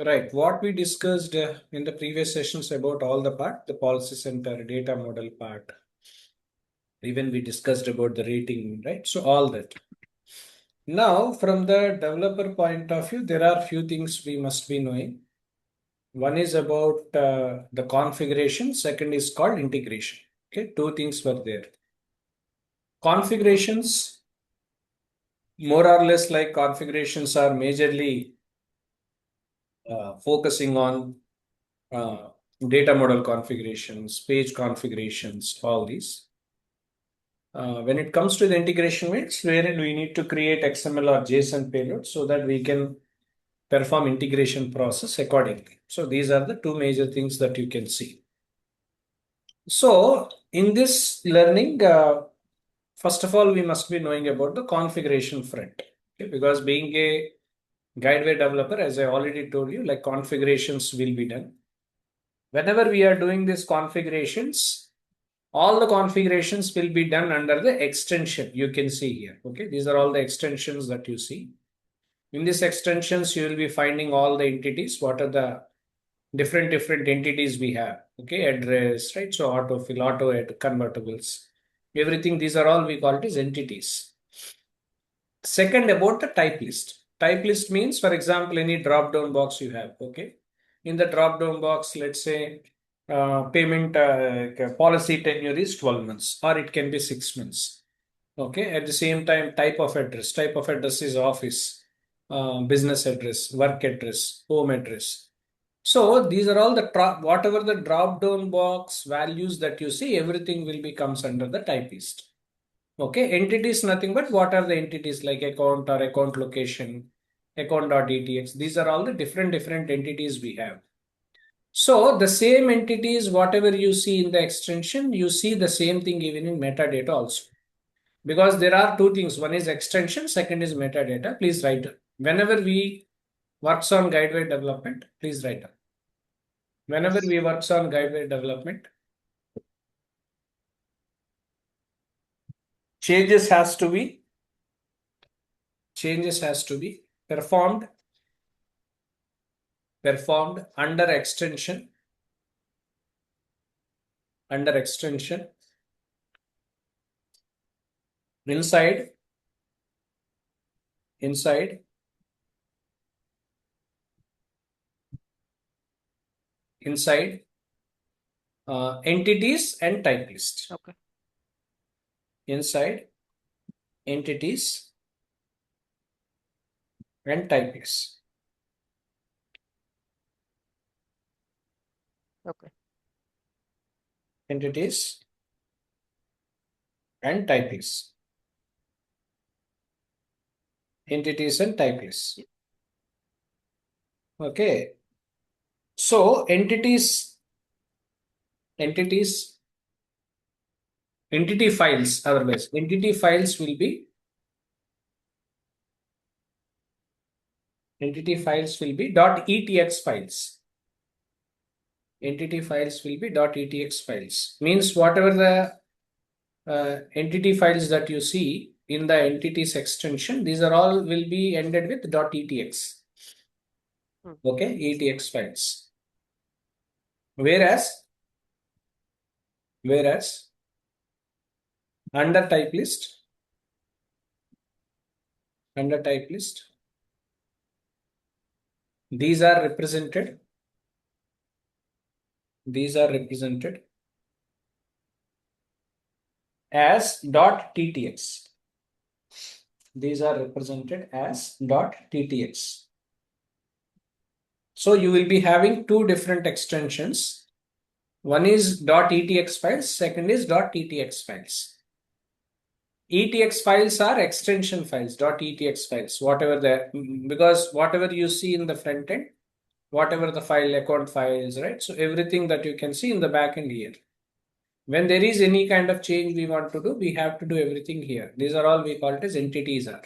Right. What we discussed in the previous sessions about all the part, the policy center, data model part, even we discussed about the rating, right? So all that. Now, from the developer point of view, there are few things we must be knowing. One is about the configuration. Second is called integration. Okay, two things were there. Configurations, more or less like configurations are majorly focusing on uh, data model configurations, page configurations, all these. When it comes to the integration means wherein we need to create XML or JSON payload so that we can perform integration process accordingly. So these are the two major things that you can see. So in this learning, first of all, we must be knowing about the configuration front. Okay? Because being a Guidewire developer, as I already told you, like configurations will be done. Whenever we are doing these configurations, all the configurations will be done under the extension you can see here. Okay, these are all the extensions that you see. In these extensions, you will be finding all the entities. What are the different entities we have? Okay, address, right? So autofill, auto add, convertibles, everything. These are all we call it as entities. Second, about the type list. Type list means, for example, any drop down box you have. Okay, in the drop down box, let's say payment policy tenure is 12 months or it can be 6 months. Okay, at the same time, type of address. Type of address is office, business address, work address, home address. So these are all the whatever the drop down box values that you see, everything will be comes under the type list. Okay, entities nothing but what are the entities like account or account location, account.etx. These are all the different entities we have. So the same entities, whatever you see in the extension, you see the same thing even in metadata also. Because there are two things. One is extension, second is metadata. Please write down. Whenever we works on Guidewire development, please write down. Whenever we works on Guidewire development, changes has to be performed under extension inside entities and type list. Okay. Inside entities and type list. Okay. Entities and type list. Entities and type list. Okay. So entity files, otherwise entity files will be .etx files. Entity files will be .etx files. Means whatever the entity files that you see in the entities extension, these are all will be ended with .etx. Okay, etx files. Whereas under type list, these are represented as .ttx. These are represented as .ttx. So you will be having two different extensions. One is .etx files, second is .ttx files. ETX files are extension files, .etx files, because whatever you see in the front end, whatever the file, account files, right? So everything that you can see in the back end here. When there is any kind of change we want to do, we have to do everything here. These are all we call it as entities are.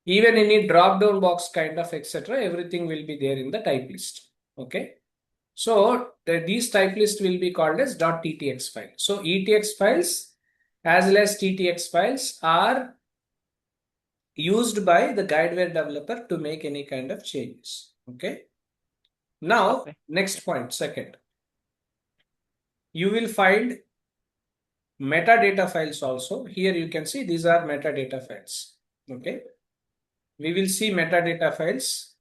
Even any drop down box kind of etc. Everything will be there in the type list. Okay. So these type list will be called as .ttx file. So etx files as well as ttx files are used by the Guidewire developer to make any kind of changes. Okay. Now, Okay. next point, second, you will find metadata files also. Here you can see these are metadata files. Okay. We will see metadata files.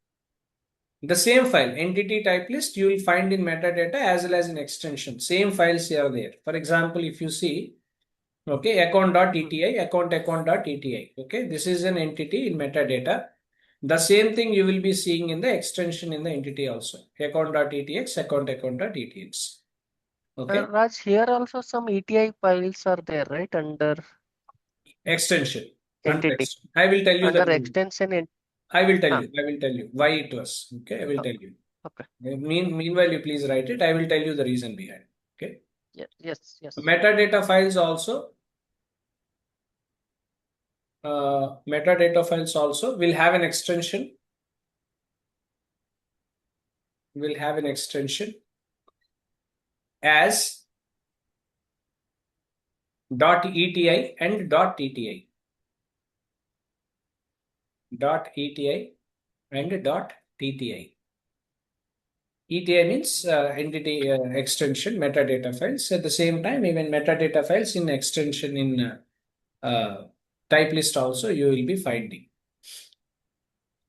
The same file, entity type list, you will find in metadata as well as in extension. Same files are there. For example, if you see, okay, account.eti, account.eti. Okay, this is an entity in metadata. The same thing you will be seeing in the extension in the entity also. Account.etx, account.etx. Okay, Raj, here also some ETI files are there, right? Under extension. Under entity. I will tell you the Under reason. extension in I will tell ah, you. I will tell you why it was. Okay, I will tell okay. you. Okay. Meanwhile, you please write it. I will tell you the reason behind. Okay. Yes, yes. Metadata files also. Metadata files also will have an extension. Will have an extension as .eti and .tti. .eti and .tti. ETI means entity extension metadata files. At the same time, even metadata files in extension in type list also you will be finding.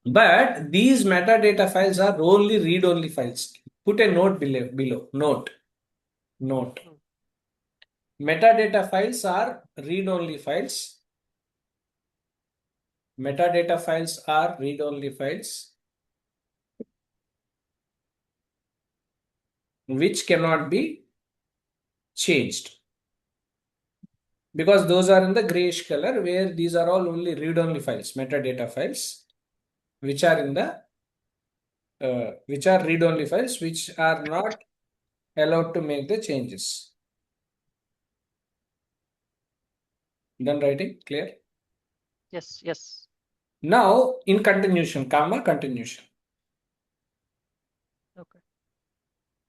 But these metadata files are only read-only files. Put a note below. Note. Hmm. Metadata files are read-only files. Metadata files are read-only files which cannot be changed because those are in the grayish color where these are all only read-only files, metadata files, which are in the which are read-only files which are not allowed to make the changes. Done writing? Clear? Yes, yes. Now in continuation, comma continuation. Okay.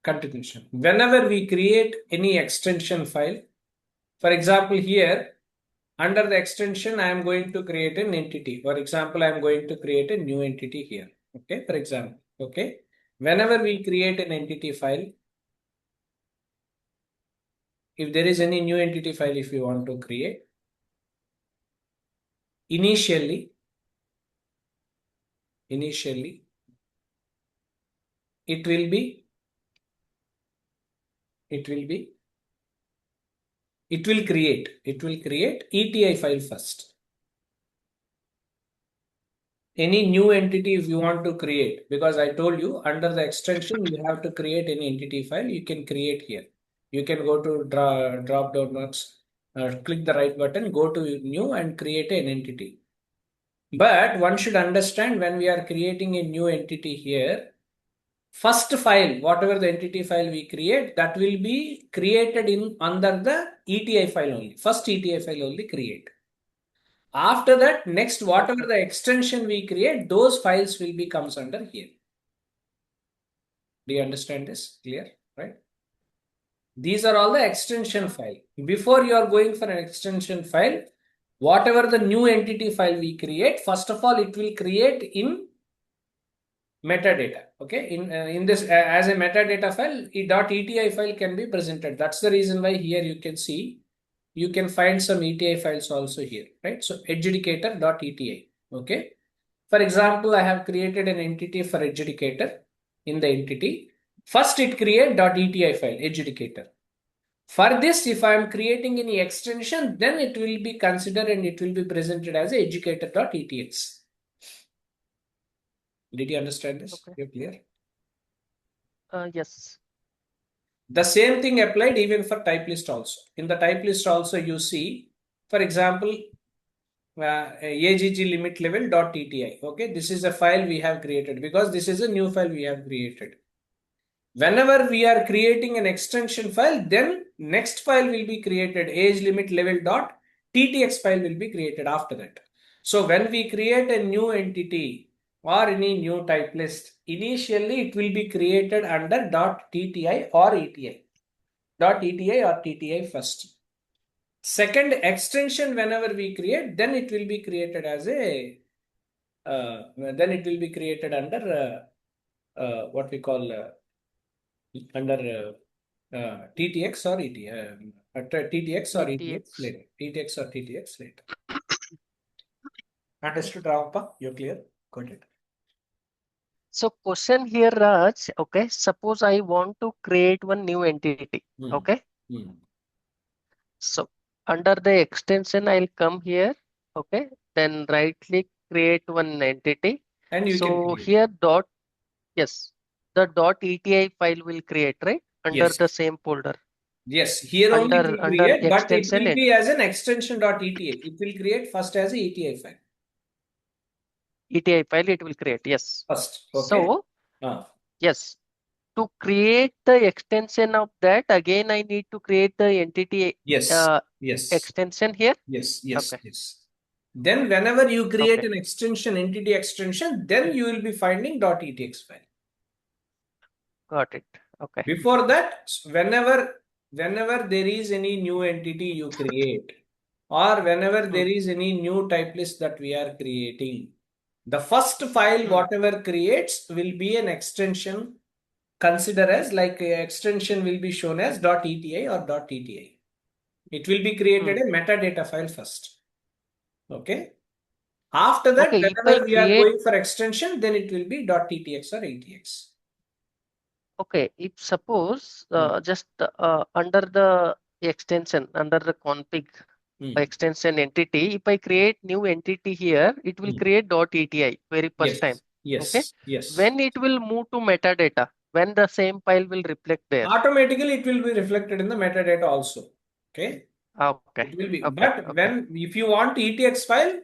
Continuation. Whenever we create any extension file, for example, here under the extension, I am going to create an entity. For example, I am going to create a new entity here. Okay, for example, okay. Whenever we create an entity file, if there is any new entity file, if you want to create, initially, it will be, it will be, it will create ETI file first. Any new entity if you want to create, because I told you under the extension you have to create any entity file, you can create here. You can go to drop down box, click the right button, go to new and create an entity. But one should understand when we are creating a new entity here, first file, whatever the entity file we create, that will be created in under the ETI file only. First ETI file only create. After that, next, whatever Okay. the extension we create, those files will be comes under here. Do you understand this? Clear, right? These are all the extension file. Before you are going for an extension file, whatever the new entity file we create, first of all, it will create in metadata. Okay, in this as a metadata file, .eti file can be presented. That's the reason why here you can see, you can find some ETI files also here, right? So adjudicator.eti. Okay. For example, I have created an entity for adjudicator in the entity. First, it create .eti file, adjudicator. For this, if I am creating any extension, then it will be considered and it will be presented as educator.etx. Did you understand this? Okay. You're clear? Yes. The same thing applied even for type list also. In the type list also, you see, for example, agg limit level.tti. Okay, this is a file we have created because this is a new file we have created. Whenever we are creating an extension file, then next file will be created, age limit level dot ttx file will be created after that. So when we create a new entity or any new type list, initially it will be created under .tti or eti. .eti or tti first. Second extension whenever we create, then it will be created as a then it will be created under what we call under TTX or TTX or ETX ETX. later. TTX or TTX later. Understood, Ramappa? You're clear? Got it. So question here, Raj, okay, suppose I want to create one new entity, Hmm. okay? Hmm. So under the extension, I'll come here, okay, then right click, create one entity. And you can So create. here dot, yes, the dot ETI file will create, right? Under Yes. the same folder, Yes. Here only it will under create, but it extension will and be as an extension.eta. It will create first as a ETI file. ETI file, it will create, yes. First. Okay. So, Ah. yes, to create the extension of that, again, I need to create the entity Yes. uh, Yes. extension here. Yes. Yes. Okay, Yes. Then whenever you create okay, an extension, entity extension, then you will be finding .etx file. got it. Okay. Before that, whenever there is any new entity you create, or whenever Hmm, there is any new type list that we are creating, the first file hmm, whatever creates will be an extension. Consider as like a extension will be shown as .eti or .tti. It will be hmm. created a metadata file first. Okay. After that, Okay, if I whenever we are create, going for extension, then it will be .ttx or ATX. okay, if suppose Hmm. just under the extension, under the config Hmm. extension entity, if I create new entity here, it will Hmm. create .eti very first time. Yes. Okay. Yes. Yes. When it will move to metadata, when the same file will reflect there. Automatically, it will be reflected in the metadata also. Okay. Okay, It will be. okay, But okay. when if you want ETX file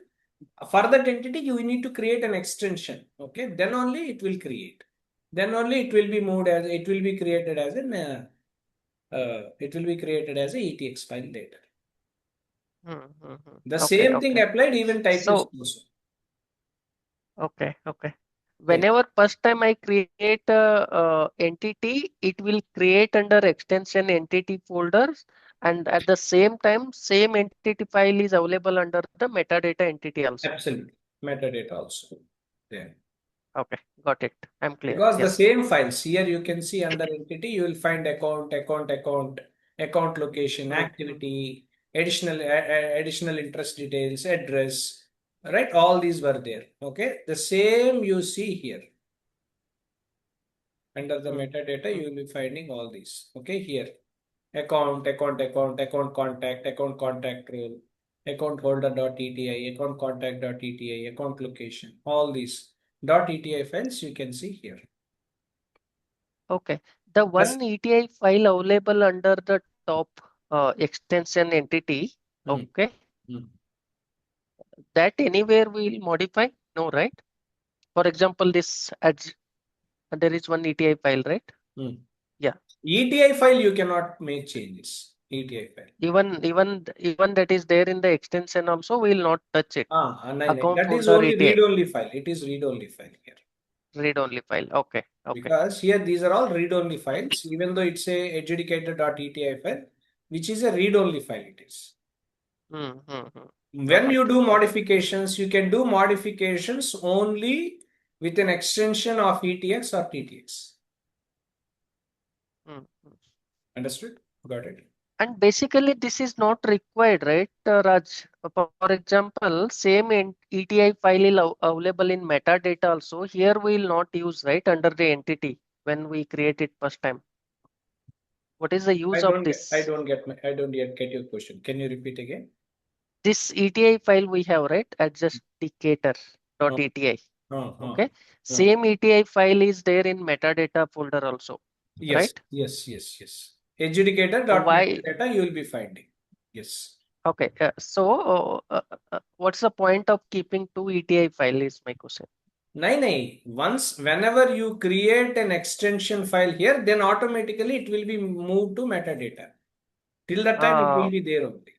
for that entity, you need to create an extension. Okay. Then only it will create. Then only it will be moved as it will be created as an it will be created as a ETX file later. The Okay, same thing okay. applied even type list So, also. okay, okay. Okay. Whenever first time I create a entity, it will create under extension entity folders, and at the same time, same entity file is available under the metadata entity also. Absolutely. Metadata also. There. Okay, got it. I'm clear. Because the Yes. same files here you can see under entity, you will find account location, Hmm, hmm, activity, additional interest details, address, right? All these were there. Okay. The same you see here under the hmm, metadata, hmm. you will be finding all these. Okay. Here account contact role, account holder.eti, account contact.eti, account location, all these .eti files you can see here. Okay. The Yes. one ETI file available under the top extension entity, Hmm. okay, Hmm. that anywhere we'll modify? No, right? For example, this adds, there is one ETI file, right? Hmm. Yeah. ETI file you cannot make changes. ETI file. Even that is there in the extension also, we will not touch it. No, no. Account That is holder only ETI, read-only file. It is read-only file here. read only file. Okay, okay. Because here these are all read-only files, even though it's a adjudicator.eti file, which is a read-only file it is. When Got it. you do Okay. modifications, you can do modifications only with an extension of ETX or TTX. Hmm, hmm. Understood? Got it? And basically, this is not required, right, Raj? For example, same ETI file is available in metadata also. Here we will not use, right, under the entity when we create it first time. What is the use of this? I don't yet get your question. Can you repeat again? This ETI file we have, right, Uh, adjudicator.eti. uh, uh, Okay. uh. Same ETI file is there in metadata folder also, Yes, right? yes, yes, yes. Why? Adjudicator.metadata you will be finding. Yes. Okay. What's the point of keeping two ETI file is my question. Once, whenever you create an extension file here, then automatically it will be moved to metadata. Till that time, it will Ah, be there only.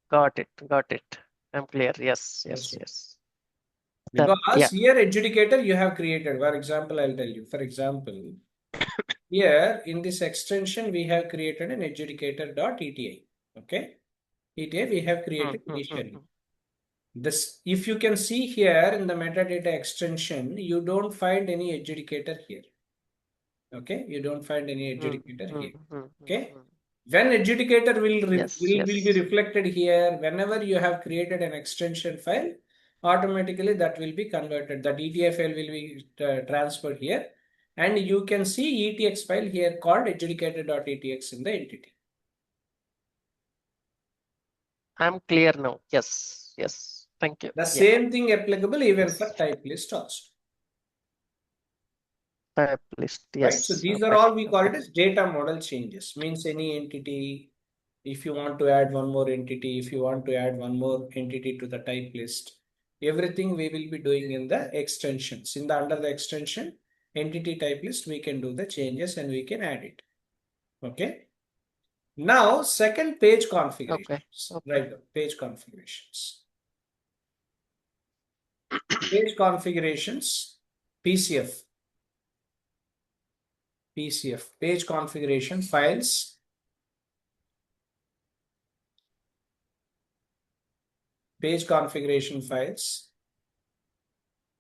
got it, got it. I'm clear. Yes, yes, Understood? yes. Done. Because Yeah. here adjudicator you have created. For example, I'll tell you. For example, here in this extension, we have created an adjudicator.eti. Okay. ETA we have Hmm, created hmm, hmm, initially. hmm. This, if you can see here in the metadata extension, you don't find any adjudicator here. Okay, you don't find any adjudicator here. Okay, when adjudicator Yes, will be yes. reflected here, whenever you have created an extension file, automatically that will be converted. That ETI file will be transferred here, and you can see ETX file here called adjudicator.etx in the entity. I'm clear now. Yes, yes. Thank you. The Yeah, same thing applicable even for yes. type list also. Type list. Right? So Yes. these are Okay. all we call Okay. it as data model changes. Means any entity, if you want to add one more entity, if you want to add one more entity to the type list, everything we will be doing in the extensions. In the under the extension entity type list, we can do the changes and we can add it. Okay. Now, second page Okay. configurations. Okay. Right. Page configurations. Page configurations. PCF. PCF. Page configuration files. Page configuration files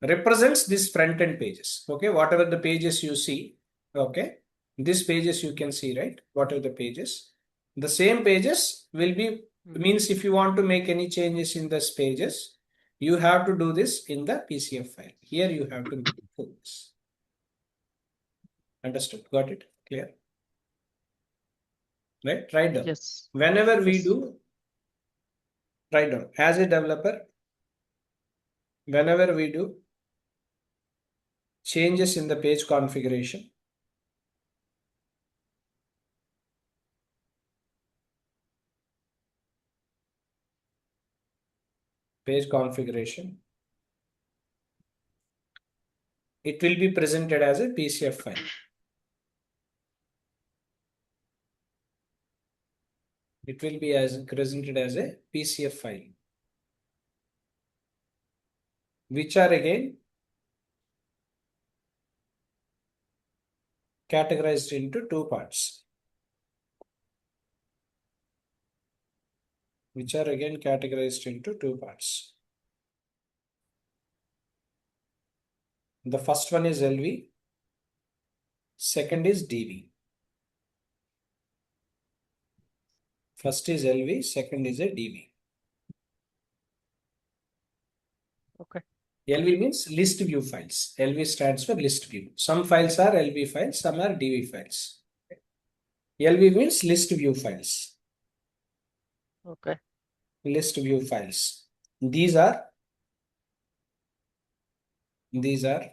represents this front end pages. Okay, whatever the pages you see, okay, these pages you can see, right? Whatever the pages, the same pages will be, means if you want to make any changes in these pages, you have to do this in the PCF file. Here you have to do this. Understood? Got it? Clear? Right? Write down. Yes. Whenever we Yes. do, write down. As a developer, whenever we do changes in the page configuration, page configuration, it will be presented as a PCF file. It will be as presented as a PCF file, which are again categorized into two parts. Which are again categorized into two parts. The first one is LV, second is DV. First is LV, second is a DV. Okay. LV means list view files. LV stands for list view. Some files are LV files, some are DV files. LV means list view files. Okay. List view files. These are these are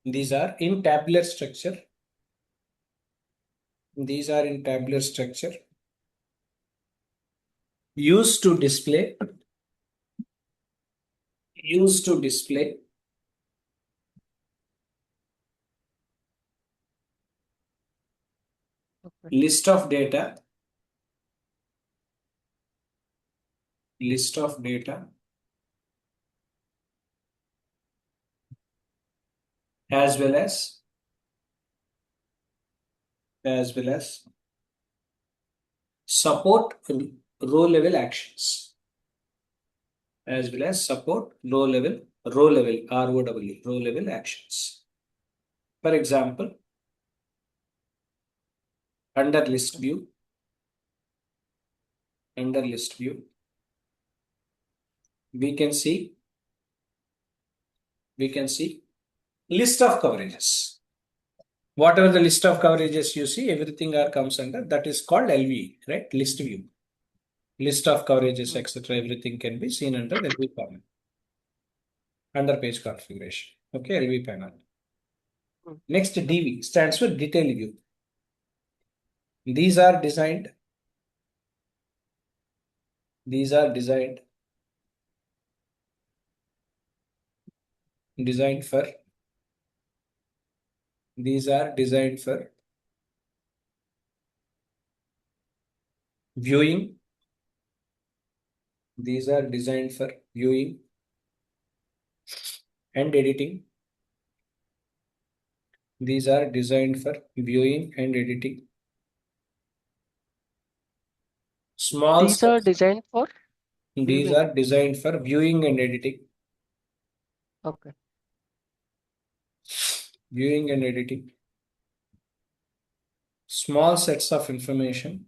these are in tabular structure. These are in tabular structure used to display Okay. list of data as well as support row level actions, as well as support row level row level actions. For example, under list view we can see list of coverages. Whatever the list of coverages you see, everything are comes under that is called LV, right? List view. List of coverages, etc. Everything can be seen under LV panel, under page configuration. Okay, LV panel. Next, DV stands for detail view. These are designed. These are designed for. These are designed for viewing. These are designed for viewing and editing. These are designed for viewing and editing. Small These are steps. designed for? These are designed for viewing and editing. Okay. Viewing and editing. Small sets of information.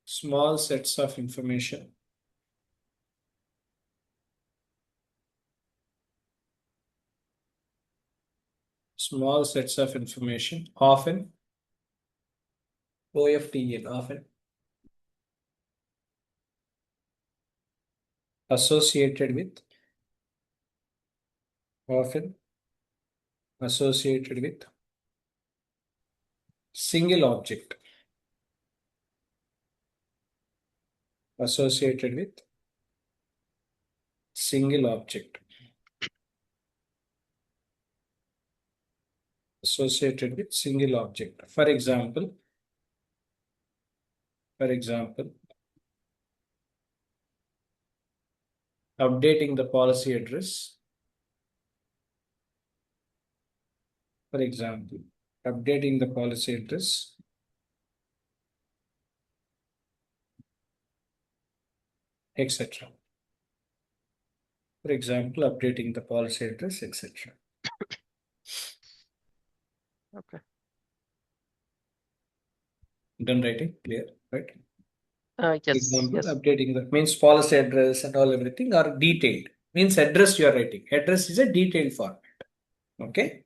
Small sets of information. Small sets of information. Often. OFTL. Often. Associated with. Often. Associated with. Single object. Associated with. Single object. Associated with single object. For example, updating the policy address. For example, updating the policy address. Etc. For example, updating the policy address, etc. Okay. Done writing? Clear, right? Yes. Example, Yes. updating the means policy address and all everything are detailed. Means address you are writing. Address is a detailed format. Okay.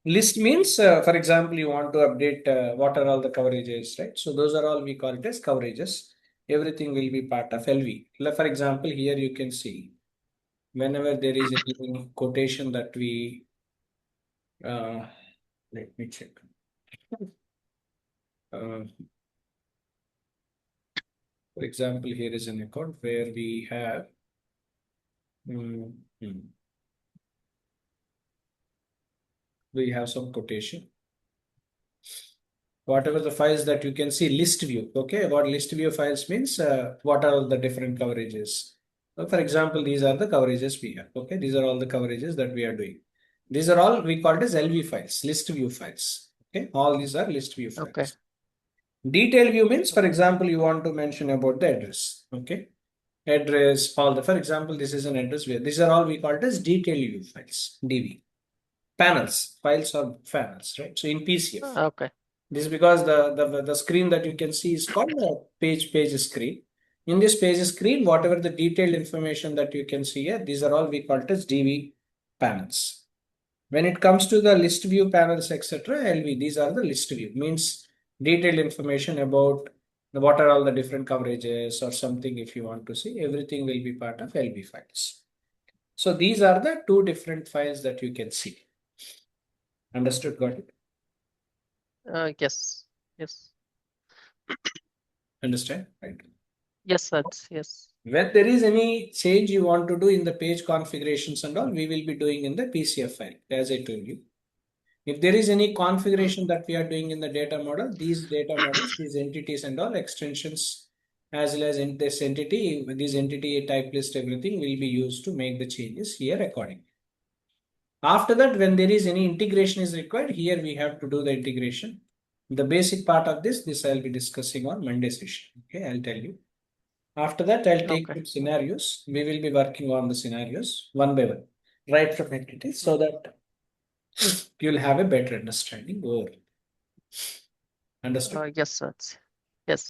List means, for example, you want to update what are all the coverages, right? So those are all we call it as coverages. Everything will be part of LV. For example, here you can see whenever there is a quotation that we let me check. For example, here is an account where we have some quotation. Whatever the files that you can see, list view. Okay, what list view files means, what are the different coverages. So for example, these are the coverages we have. Okay, these are all the coverages that we are doing. These are all we call it as LV files, list view files. Okay, all these are list view files. Okay. Detail view means, for example, you want to mention about the address. Okay, address, all the, for example, this is an address where these are all we call it as detail view files, DV. Panels, files or panels, right? So in PCF. Okay. This is because the screen that you can see is called a page screen. In this page screen, whatever the detailed information that you can see here, these are all we call it as DV panels. When it comes to the list view panels, etc., LV, these are the list view, means detailed information about what are all the different coverages or something. If you want to see, everything will be part of LV files. So these are the two different files that you can see. Understood? Got it? Yes. Yes. Understand? Right. Yes, that's yes. When there is any change you want to do in the page configurations and all, we will be doing in the PCF file, as I told you. If there is any configuration that we are doing in the data model, these data models, these entities and all extensions, as well as in this entity, this entity type list, everything will be used to make the changes here accordingly. After that, when there is any integration is required, here we have to do the integration. The basic part of this I'll be discussing on Monday session. Okay, I'll tell you. After that, I'll take Okay. scenarios. We will be working on the scenarios one by one, right from entities, so that you'll have a better understanding over. Understood? Yes, that's